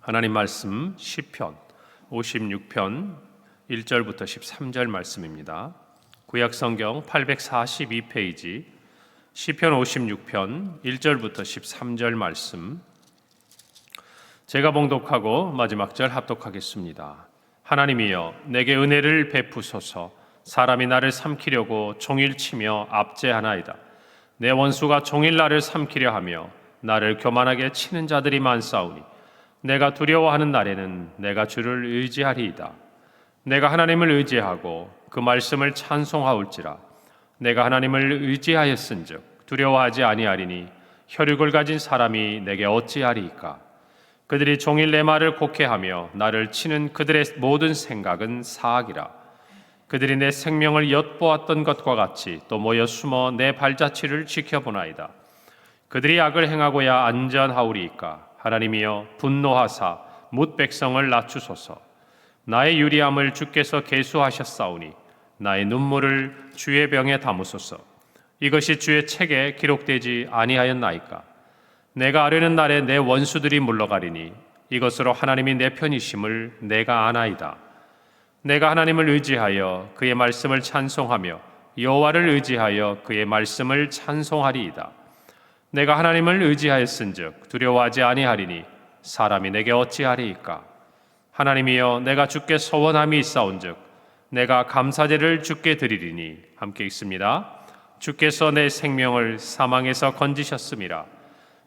하나님 말씀 시편 56편 1절부터 13절 말씀입니다. 구약성경 842페이지 시편 56편 1절부터 13절 말씀, 제가 봉독하고 마지막 절 합독하겠습니다. 하나님이여 내게 은혜를 베푸소서. 사람이 나를 삼키려고 종일 치며 압제하나이다. 내 원수가 종일 나를 삼키려 하며 나를 교만하게 치는 자들이 많사오니 내가 두려워하는 날에는 내가 주를 의지하리이다. 내가 하나님을 의지하고 그 말씀을 찬송하올지라. 내가 하나님을 의지하였은즉 두려워하지 아니하리니 혈육을 가진 사람이 내게 어찌하리이까. 그들이 종일 내 말을 곡해하며 나를 치는 그들의 모든 생각은 사악이라. 그들이 내 생명을 엿보았던 것과 같이 또 모여 숨어 내 발자취를 지켜보나이다. 그들이 악을 행하고야 안전하오리이까. 하나님이여 분노하사 뭇 백성을 낮추소서. 나의 유리함을 주께서 계수하셨사오니 나의 눈물을 주의 병에 담으소서. 이것이 주의 책에 기록되지 아니하였나이까. 내가 아뢰는 날에 내 원수들이 물러가리니 이것으로 하나님이 내 편이심을 내가 아나이다. 내가 하나님을 의지하여 그의 말씀을 찬송하며 여호와를 의지하여 그의 말씀을 찬송하리이다. 내가 하나님을 의지하였은즉 두려워하지 아니하리니 사람이 내게 어찌하리이까. 하나님이여 내가 주께 서원함이 있사온즉 내가 감사제를 주께 드리리니. 함께 읽습니다. 주께서 내 생명을 사망에서 건지셨음이라.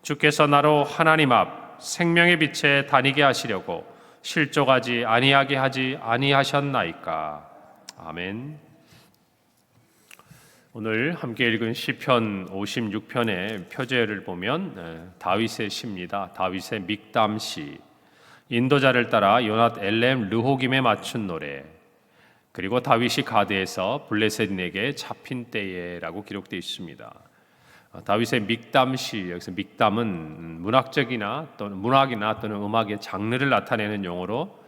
주께서 나로 하나님 앞 생명의 빛에 다니게 하시려고 실족하지 아니하게 하지 아니하셨나이까. 아멘. 오늘 함께 읽은 시편 56편의 표제를 보면 다윗의 시입니다. 다윗의 믹담시, 인도자를 따라 요낫 엘렘 르호김에 맞춘 노래, 그리고 다윗이 가드에서 블레셋인에게 잡힌 때에라고 기록되어 있습니다. 다윗의 믹담시, 여기서 믹담은 문학이나 또는 음악의 장르를 나타내는 용어로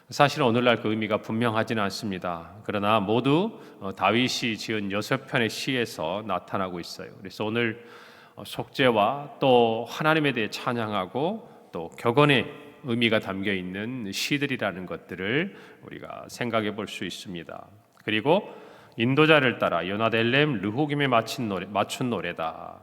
사실은 오늘날 그 의미가 분명하지는 않습니다. 그러나 모두 다윗이 지은 6편의 시에서 나타나고 있어요. 그래서 오늘 속죄와 또 하나님에 대해 찬양하고 또 격언의 의미가 담겨 있는 시들이라는 것들을 우리가 생각해 볼 수 있습니다. 그리고 인도자를 따라 요낫 엘렘 르호김에 맞춘 노래다.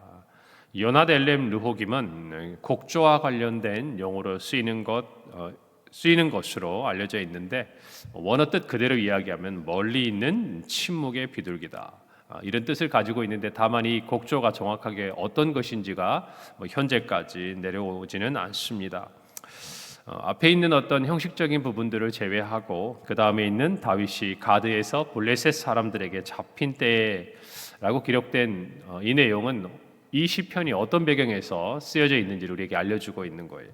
요낫 엘렘 르호김은 곡조와 관련된 용어로 쓰이는 것으로 알려져 있는데, 원어 뜻 그대로 이야기하면 멀리 있는 침묵의 비둘기다, 이런 뜻을 가지고 있는데, 다만 이 곡조가 정확하게 어떤 것인지가 현재까지 내려오지는 않습니다. 앞에 있는 어떤 형식적인 부분들을 제외하고 그 다음에 있는 다윗이 가드에서 블레셋 사람들에게 잡힌 때라고 기록된 이 내용은 이 시편이 어떤 배경에서 쓰여져 있는지를 우리에게 알려주고 있는 거예요.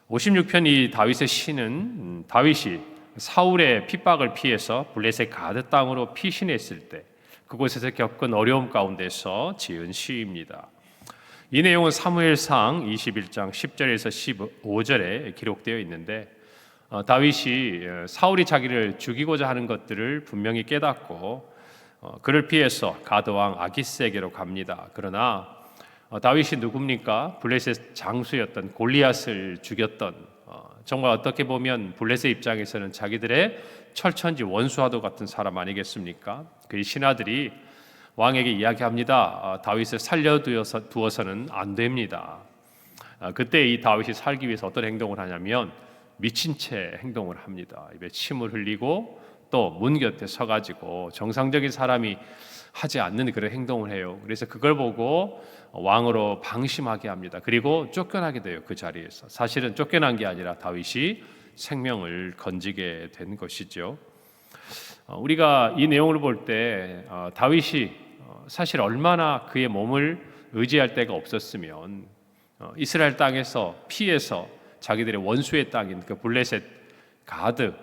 56편 이 다윗의 시는 다윗이 사울의 핍박을 피해서 블레셋 가드 땅으로 피신했을 때 그곳에서 겪은 어려움 가운데서 지은 시입니다. 이 내용은 사무엘상 21장 10절에서 15절에 기록되어 있는데, 다윗이 사울이 자기를 죽이고자 하는 것들을 분명히 깨닫고 그를 피해서 가드왕 아기스에게로 갑니다. 그러나 다윗이 누굽니까? 블레셋 장수였던 골리앗을 죽였던, 정말 어떻게 보면 블레셋 입장에서는 자기들의 철천지 원수와도 같은 사람 아니겠습니까? 그의 신하들이 왕에게 이야기합니다. 다윗을 살려두어서는 안 됩니다. 그때 이 다윗이 살기 위해서 어떤 행동을 하냐면 미친 채 행동을 합니다. 입에 침을 흘리고 또 문 곁에 서가지고 정상적인 사람이 하지 않는 그런 행동을 해요. 그래서 그걸 보고 왕으로 방심하게 합니다. 그리고 쫓겨나게 돼요. 그 자리에서. 사실은 쫓겨난 게 아니라 다윗이 생명을 건지게 된 것이죠. 우리가 이 내용을 볼 때 다윗이 사실 얼마나 그의 몸을 의지할 데가 없었으면 이스라엘 땅에서 피해서 자기들의 원수의 땅인 그 블레셋 가드,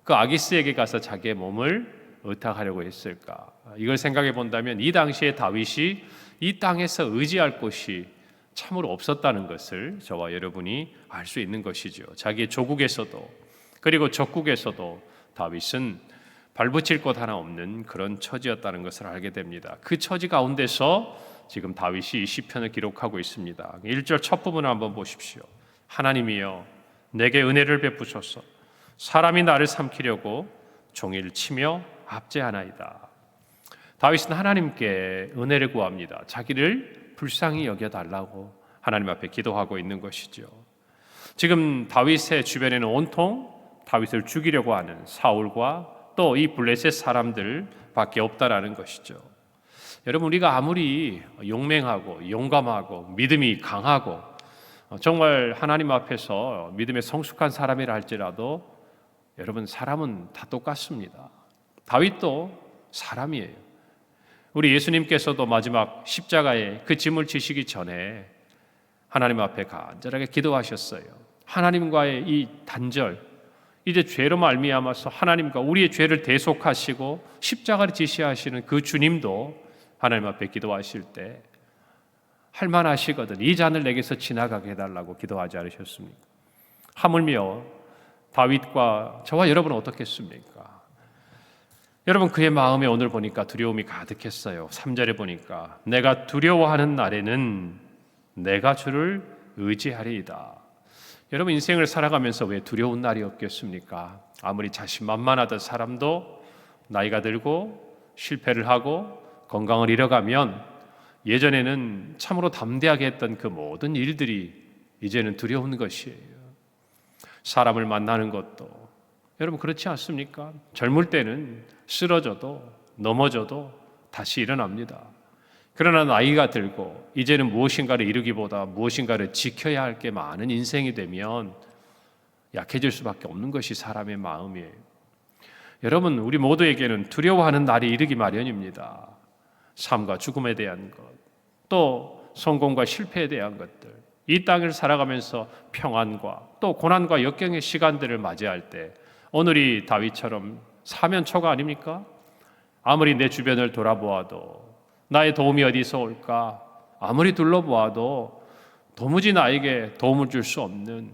그 아기스에게 가서 자기의 몸을 의탁하려고 했을까. 이걸 생각해 본다면 이 당시에 다윗이 이 땅에서 의지할 곳이 참으로 없었다는 것을 저와 여러분이 알 수 있는 것이죠. 자기의 조국에서도 그리고 적국에서도 다윗은 발붙일 곳 하나 없는 그런 처지였다는 것을 알게 됩니다. 그 처지 가운데서 지금 다윗이 이 시편을 기록하고 있습니다. 1절 첫 부분을 한번 보십시오. 하나님이여 내게 은혜를 베푸소서. 사람이 나를 삼키려고 종일 치며 압제하나이다. 다윗은 하나님께 은혜를 구합니다. 자기를 불쌍히 여겨달라고 하나님 앞에 기도하고 있는 것이죠. 지금 다윗의 주변에는 온통 다윗을 죽이려고 하는 사울과 또 이 블레셋 사람들밖에 없다라는 것이죠. 여러분, 우리가 아무리 용맹하고 용감하고 믿음이 강하고 정말 하나님 앞에서 믿음에 성숙한 사람이라 할지라도 여러분, 사람은 다 똑같습니다. 다윗도 사람이에요. 우리 예수님께서도 마지막 십자가에 그 짐을 지시기 전에 하나님 앞에 간절하게 기도하셨어요. 하나님과의 이 단절, 이제 죄로 말미암아서 하나님과 우리의 죄를 대속하시고 십자가를 지시하시는 그 주님도 하나님 앞에 기도하실 때 할만하시거든 이 잔을 내게서 지나가게 해달라고 기도하지 않으셨습니까? 하물며 다윗과 저와 여러분은 어떻겠습니까? 여러분, 그의 마음에 오늘 보니까 두려움이 가득했어요. 3절에 보니까 내가 두려워하는 날에는 내가 주를 의지하리이다. 여러분, 인생을 살아가면서 왜 두려운 날이 없겠습니까? 아무리 자신만만하던 사람도 나이가 들고 실패를 하고 건강을 잃어가면 예전에는 참으로 담대하게 했던 그 모든 일들이 이제는 두려운 것이에요. 사람을 만나는 것도 여러분 그렇지 않습니까? 젊을 때는 쓰러져도 넘어져도 다시 일어납니다. 그러나 나이가 들고 이제는 무엇인가를 이루기보다 무엇인가를 지켜야 할 게 많은 인생이 되면 약해질 수밖에 없는 것이 사람의 마음이에요. 여러분, 우리 모두에게는 두려워하는 날이 이르기 마련입니다. 삶과 죽음에 대한 것, 또 성공과 실패에 대한 것들, 이 땅을 살아가면서 평안과 또 고난과 역경의 시간들을 맞이할 때 오늘이 다윗처럼 사면초가 아닙니까? 아무리 내 주변을 돌아보아도 나의 도움이 어디서 올까? 아무리 둘러보아도 도무지 나에게 도움을 줄 수 없는,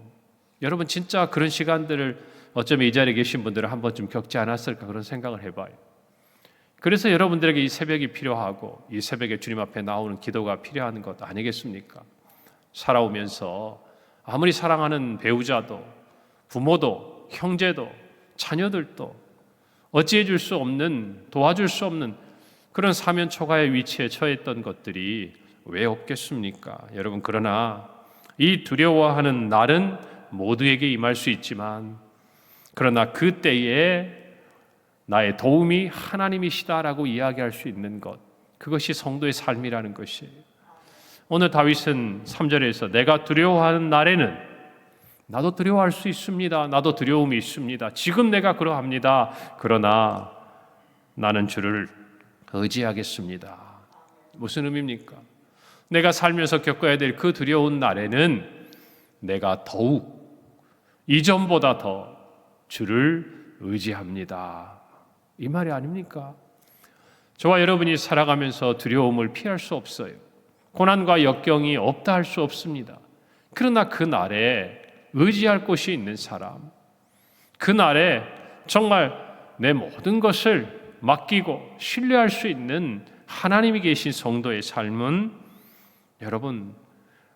여러분 진짜 그런 시간들을 어쩌면 이 자리에 계신 분들은 한 번쯤 겪지 않았을까 그런 생각을 해봐요. 그래서 여러분들에게 이 새벽이 필요하고 이 새벽에 주님 앞에 나오는 기도가 필요한 것 아니겠습니까? 살아오면서 아무리 사랑하는 배우자도 부모도 형제도 자녀들도 어찌해 줄 수 없는, 도와줄 수 없는 그런 사면초가의 위치에 처했던 것들이 왜 없겠습니까? 여러분, 그러나 이 두려워하는 날은 모두에게 임할 수 있지만 그러나 그때에 나의 도움이 하나님이시다라고 이야기할 수 있는 것, 그것이 성도의 삶이라는 것이에요. 오늘 다윗은 3절에서 내가 두려워하는 날에는, 나도 두려워할 수 있습니다. 나도 두려움이 있습니다. 지금 내가 그러합니다. 그러나 나는 주를 의지하겠습니다. 무슨 의미입니까? 내가 살면서 겪어야 될 그 두려운 날에는 내가 더욱 이전보다 더 주를 의지합니다. 이 말이 아닙니까? 저와 여러분이 살아가면서 두려움을 피할 수 없어요. 고난과 역경이 없다 할 수 없습니다. 그러나 그 날에 의지할 곳이 있는 사람, 그 날에 정말 내 모든 것을 맡기고 신뢰할 수 있는 하나님이 계신 성도의 삶은 여러분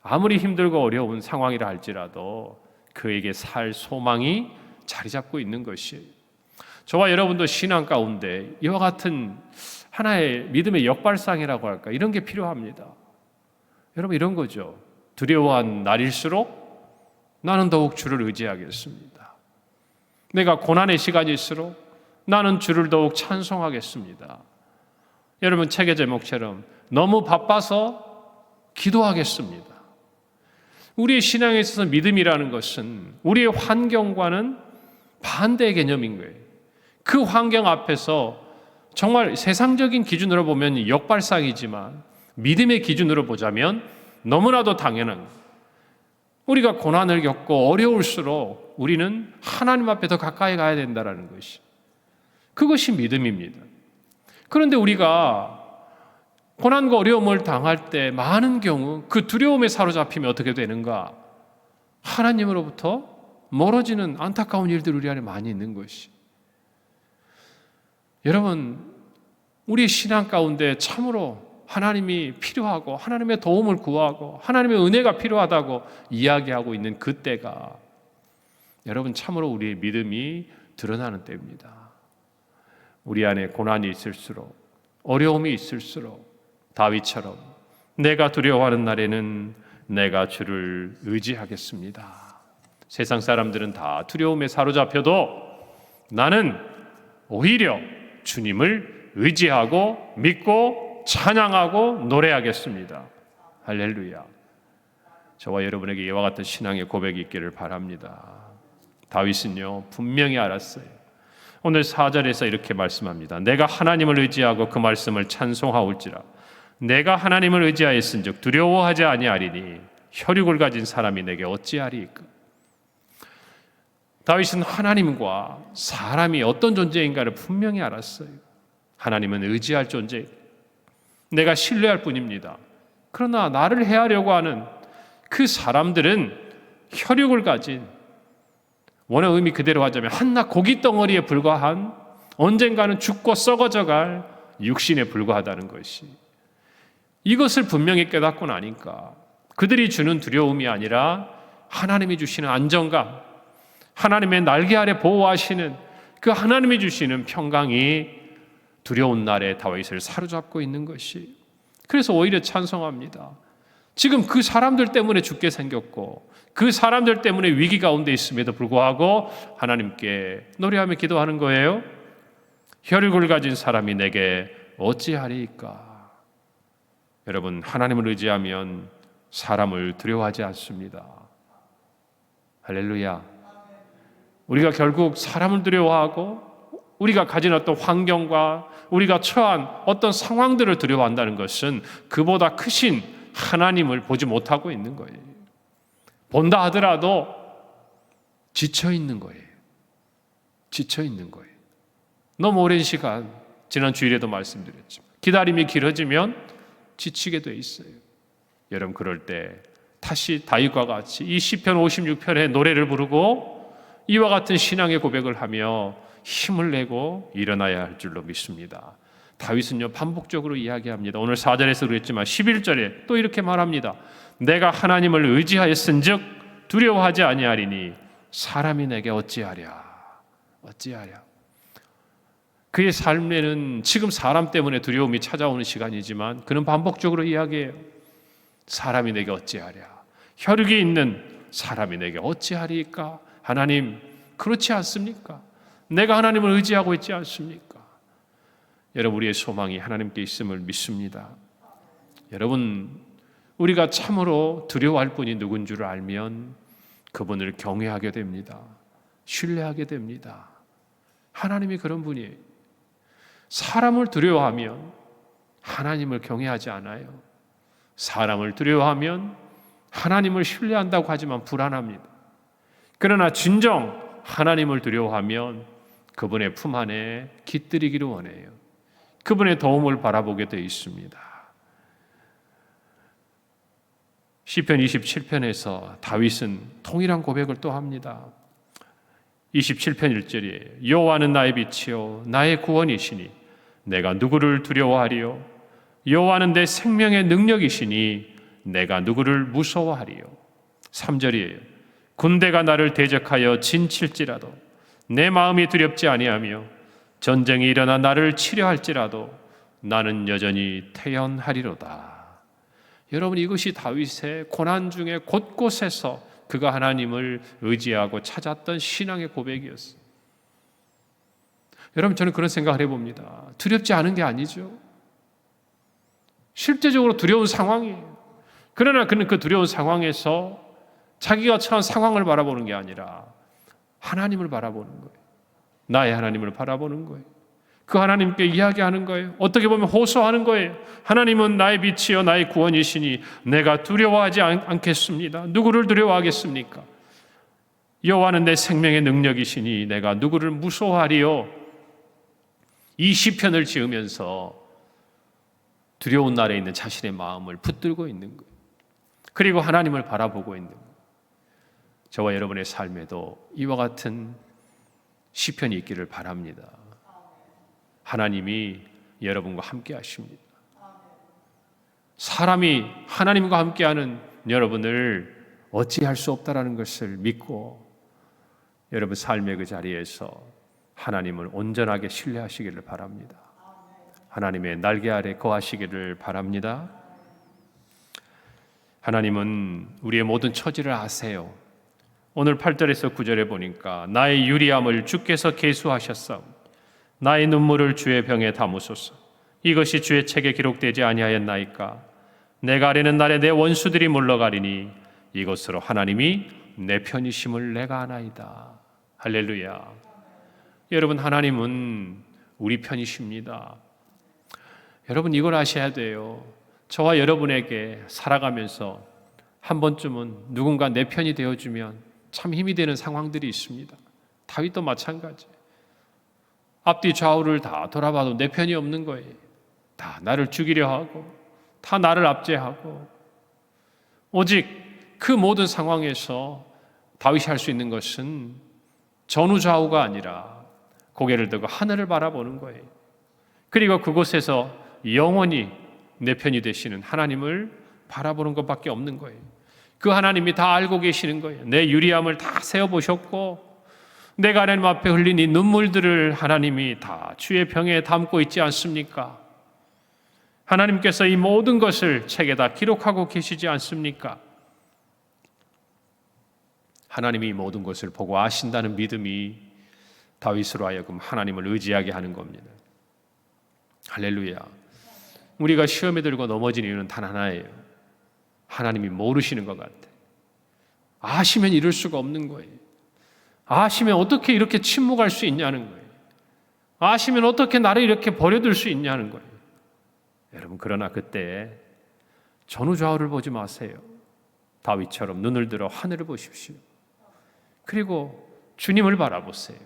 아무리 힘들고 어려운 상황이라 할지라도 그에게 살 소망이 자리 잡고 있는 것이에요. 저와 여러분도 신앙 가운데 이와 같은 하나의 믿음의 역발상이라고 할까, 이런 게 필요합니다. 여러분, 이런 거죠. 두려워한 날일수록 나는 더욱 주를 의지하겠습니다. 내가 고난의 시간일수록 나는 주를 더욱 찬송하겠습니다. 여러분, 책의 제목처럼 너무 바빠서 기도하겠습니다. 우리의 신앙에 있어서 믿음이라는 것은 우리의 환경과는 반대의 개념인 거예요. 그 환경 앞에서 정말 세상적인 기준으로 보면 역발상이지만 믿음의 기준으로 보자면 너무나도 당연한 거예요. 우리가 고난을 겪고 어려울수록 우리는 하나님 앞에 더 가까이 가야 된다는 것이, 그것이 믿음입니다. 그런데 우리가 고난과 어려움을 당할 때 많은 경우 그 두려움에 사로잡히면 어떻게 되는가? 하나님으로부터 멀어지는 안타까운 일들이 우리 안에 많이 있는 것이. 여러분, 우리의 신앙 가운데 참으로 하나님이 필요하고 하나님의 도움을 구하고 하나님의 은혜가 필요하다고 이야기하고 있는 그때가 여러분, 참으로 우리의 믿음이 드러나는 때입니다. 우리 안에 고난이 있을수록, 어려움이 있을수록 다윗처럼 내가 두려워하는 날에는 내가 주를 의지하겠습니다. 세상 사람들은 다 두려움에 사로잡혀도 나는 오히려 주님을 의지하고 믿고 찬양하고 노래하겠습니다. 할렐루야. 저와 여러분에게 이와 같은 신앙의 고백이 있기를 바랍니다. 다윗은요, 분명히 알았어요. 오늘 4절에서 이렇게 말씀합니다. 내가 하나님을 의지하고 그 말씀을 찬송하올지라. 내가 하나님을 의지하였은즉 두려워하지 아니하리니 혈육을 가진 사람이 내게 어찌하리이까. 다윗은 하나님과 사람이 어떤 존재인가를 분명히 알았어요. 하나님은 의지할 존재, 내가 신뢰할 뿐입니다. 그러나 나를 해하려고 하는 그 사람들은 혈육을 가진, 원어 의미 그대로 하자면 한낱 고기 덩어리에 불과한, 언젠가는 죽고 썩어져갈 육신에 불과하다는 것이, 이것을 분명히 깨닫고 나니까 그들이 주는 두려움이 아니라 하나님이 주시는 안정감, 하나님의 날개 아래 보호하시는 그 하나님이 주시는 평강이 두려운 날에 다윗을 사로잡고 있는 것이, 그래서 오히려 찬송합니다. 지금 그 사람들 때문에 죽게 생겼고 그 사람들 때문에 위기 가운데 있음에도 불구하고 하나님께 노래하며 기도하는 거예요. 혈육을 가진 사람이 내게 어찌하리이까. 여러분, 하나님을 의지하면 사람을 두려워하지 않습니다. 할렐루야. 우리가 결국 사람을 두려워하고 우리가 가진 어떤 환경과 우리가 처한 어떤 상황들을 두려워한다는 것은 그보다 크신 하나님을 보지 못하고 있는 거예요. 본다 하더라도 지쳐 있는 거예요. 지쳐 있는 거예요. 너무 오랜 시간, 지난 주일에도 말씀드렸지만 기다림이 길어지면 지치게 돼 있어요. 여러분, 그럴 때 다시 다윗과 같이 이 시편 56편의 노래를 부르고 이와 같은 신앙의 고백을 하며 힘을 내고 일어나야 할 줄로 믿습니다. 다윗은요, 반복적으로 이야기합니다. 오늘 4절에서 그랬지만 11절에 또 이렇게 말합니다. 내가 하나님을 의지하였은즉 두려워하지 아니하리니 사람이 내게 어찌하랴. 어찌하랴. 그의 삶에는 지금 사람 때문에 두려움이 찾아오는 시간이지만 그는 반복적으로 이야기해요. 사람이 내게 어찌하랴. 혈육이 있는 사람이 내게 어찌하리까. 하나님, 그렇지 않습니까? 내가 하나님을 의지하고 있지 않습니까? 여러분, 우리의 소망이 하나님께 있음을 믿습니다. 여러분, 우리가 참으로 두려워할 분이 누군 줄 알면 그분을 경외하게 됩니다. 신뢰하게 됩니다. 하나님이 그런 분이에요. 사람을 두려워하면 하나님을 경외하지 않아요. 사람을 두려워하면 하나님을 신뢰한다고 하지만 불안합니다. 그러나 진정 하나님을 두려워하면 그분의 품 안에 깃들이기를 원해요. 그분의 도움을 바라보게 되어 있습니다. 시편 27편에서 다윗은 통일한 고백을 또 합니다. 27편 1절이에요. 여호와는 나의 빛이요 나의 구원이시니 내가 누구를 두려워하리요. 여호와는 내 생명의 능력이시니 내가 누구를 무서워하리요. 3절이에요. 군대가 나를 대적하여 진칠지라도 내 마음이 두렵지 아니하며 전쟁이 일어나 나를 치려할지라도 나는 여전히 태연하리로다. 여러분, 이것이 다윗의 고난 중에 곳곳에서 그가 하나님을 의지하고 찾았던 신앙의 고백이었어요. 여러분, 저는 그런 생각을 해봅니다. 두렵지 않은 게 아니죠. 실제적으로 두려운 상황이에요. 그러나 그는 그 두려운 상황에서 자기가 처한 상황을 바라보는 게 아니라 하나님을 바라보는 거예요. 나의 하나님을 바라보는 거예요. 그 하나님께 이야기하는 거예요. 어떻게 보면 호소하는 거예요. 하나님은 나의 빛이요 나의 구원이시니 내가 두려워하지 않겠습니다. 누구를 두려워하겠습니까? 여호와는 내 생명의 능력이시니 내가 누구를 무서워하리요. 이 시편을 지으면서 두려운 날에 있는 자신의 마음을 붙들고 있는 거예요. 그리고 하나님을 바라보고 있는 거예요. 저와 여러분의 삶에도 이와 같은 시편이 있기를 바랍니다. 하나님이 여러분과 함께 하십니다. 사람이 하나님과 함께하는 여러분을 어찌할 수 없다라는 것을 믿고 여러분 삶의 그 자리에서 하나님을 온전하게 신뢰하시기를 바랍니다. 하나님의 날개 아래 거하시기를 바랍니다. 하나님은 우리의 모든 처지를 아세요. 오늘 8절에서 9절에 보니까 나의 유리함을 주께서 계수하셨사오니 나의 눈물을 주의 병에 담으소서. 이것이 주의 책에 기록되지 아니하였나이까. 내가 아뢰는 날에 내 원수들이 물러가리니 이것으로 하나님이 내 편이심을 내가 아나이다. 할렐루야. 여러분, 하나님은 우리 편이십니다. 여러분, 이걸 아셔야 돼요. 저와 여러분에게 살아가면서 한 번쯤은 누군가 내 편이 되어주면 참 힘이 되는 상황들이 있습니다. 다윗도 마찬가지. 앞뒤 좌우를 다 돌아봐도 내 편이 없는 거예요. 다 나를 죽이려 하고 다 나를 압제하고. 오직 그 모든 상황에서 다윗이 할 수 있는 것은 전후좌우가 아니라 고개를 들고 하늘을 바라보는 거예요. 그리고 그곳에서 영원히 내 편이 되시는 하나님을 바라보는 것밖에 없는 거예요. 그 하나님이 다 알고 계시는 거예요. 내 유리함을 다 세어보셨고 내가 하나님 앞에 흘린 이 눈물들을 하나님이 다 주의 병에 담고 있지 않습니까? 하나님께서 이 모든 것을 책에다 기록하고 계시지 않습니까? 하나님이 이 모든 것을 보고 아신다는 믿음이 다윗으로 하여금 하나님을 의지하게 하는 겁니다. 할렐루야. 우리가 시험에 들고 넘어진 이유는 단 하나예요. 하나님이 모르시는 것 같아. 아시면 이럴 수가 없는 거예요. 아시면 어떻게 이렇게 침묵할 수 있냐는 거예요. 아시면 어떻게 나를 이렇게 버려둘 수 있냐는 거예요. 여러분, 그러나 그때 전후좌우를 보지 마세요. 다윗처럼 눈을 들어 하늘을 보십시오. 그리고 주님을 바라보세요.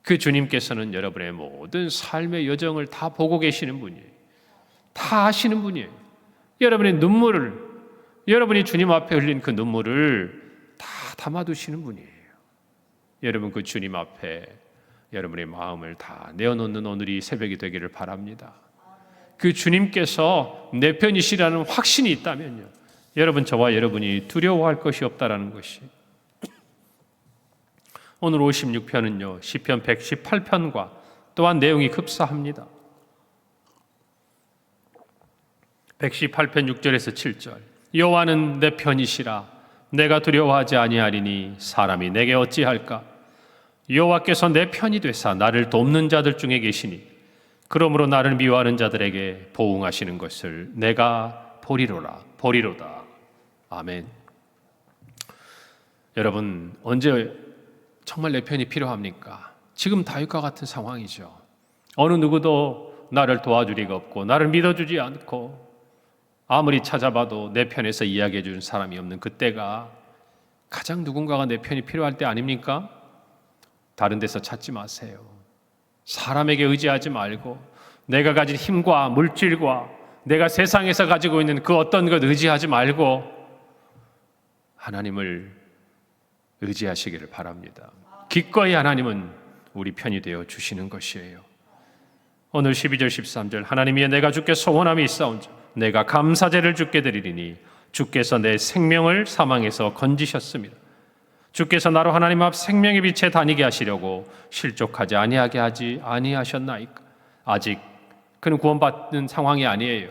그 주님께서는 여러분의 모든 삶의 여정을 다 보고 계시는 분이에요. 다 아시는 분이에요. 여러분의 눈물을, 여러분이 주님 앞에 흘린 그 눈물을 다 담아두시는 분이에요. 여러분, 그 주님 앞에 여러분의 마음을 다 내어놓는 오늘이 새벽이 되기를 바랍니다. 그 주님께서 내 편이시라는 확신이 있다면요, 여러분, 저와 여러분이 두려워할 것이 없다라는 것이. 오늘 56편은요 시편 118편과 또한 내용이 흡사합니다. 118편 6절에서 7절. 여호와는 내 편이시라 내가 두려워하지 아니하리니 사람이 내게 어찌할까. 여호와께서 내 편이 되사 나를 돕는 자들 중에 계시니 그러므로 나를 미워하는 자들에게 보응하시는 것을 내가 보리로다. 아멘. 여러분, 언제 정말 내 편이 필요합니까? 지금 다윗과 같은 상황이죠. 어느 누구도 나를 도와줄 리가 없고 나를 믿어주지 않고 아무리 찾아봐도 내 편에서 이야기해 주는 사람이 없는 그때가 가장 누군가가 내 편이 필요할 때 아닙니까? 다른 데서 찾지 마세요. 사람에게 의지하지 말고 내가 가진 힘과 물질과 내가 세상에서 가지고 있는 그 어떤 것 의지하지 말고 하나님을 의지하시기를 바랍니다. 기꺼이 하나님은 우리 편이 되어 주시는 것이에요. 오늘 12절 13절. 하나님이여 내가 주께 소원함이 있사온즉 내가 감사제를 주께 드리리니 주께서 내 생명을 사망에서 건지셨습니다. 주께서 나로 하나님 앞 생명의 빛에 다니게 하시려고 실족하지 아니하게 하지 아니하셨나이까. 아직 그는 구원받는 상황이 아니에요.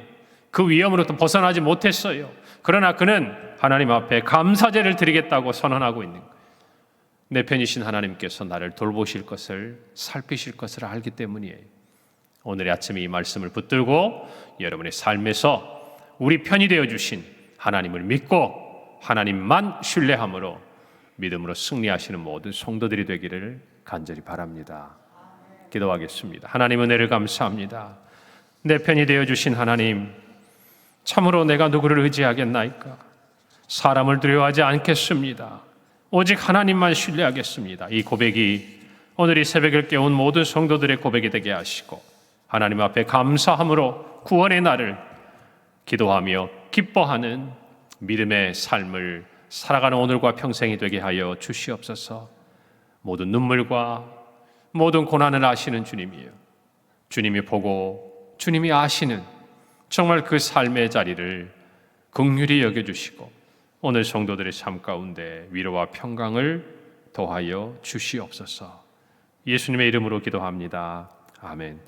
그 위험으로부터 벗어나지 못했어요. 그러나 그는 하나님 앞에 감사제를 드리겠다고 선언하고 있는 거예요. 내 편이신 하나님께서 나를 돌보실 것을, 살피실 것을 알기 때문이에요. 오늘 아침에 이 말씀을 붙들고 여러분의 삶에서 우리 편이 되어주신 하나님을 믿고 하나님만 신뢰함으로 믿음으로 승리하시는 모든 성도들이 되기를 간절히 바랍니다. 기도하겠습니다. 하나님, 은혜를 감사합니다. 내 편이 되어주신 하나님, 참으로 내가 누구를 의지하겠나이까? 사람을 두려워하지 않겠습니다. 오직 하나님만 신뢰하겠습니다. 이 고백이 오늘 이 새벽을 깨운 모든 성도들의 고백이 되게 하시고 하나님 앞에 감사함으로 구원의 날을 기도하며 기뻐하는 믿음의 삶을 살아가는 오늘과 평생이 되게 하여 주시옵소서. 모든 눈물과 모든 고난을 아시는 주님이에요. 주님이 보고 주님이 아시는 정말 그 삶의 자리를 긍휼히 여겨주시고 오늘 성도들의 삶 가운데 위로와 평강을 더하여 주시옵소서. 예수님의 이름으로 기도합니다. 아멘.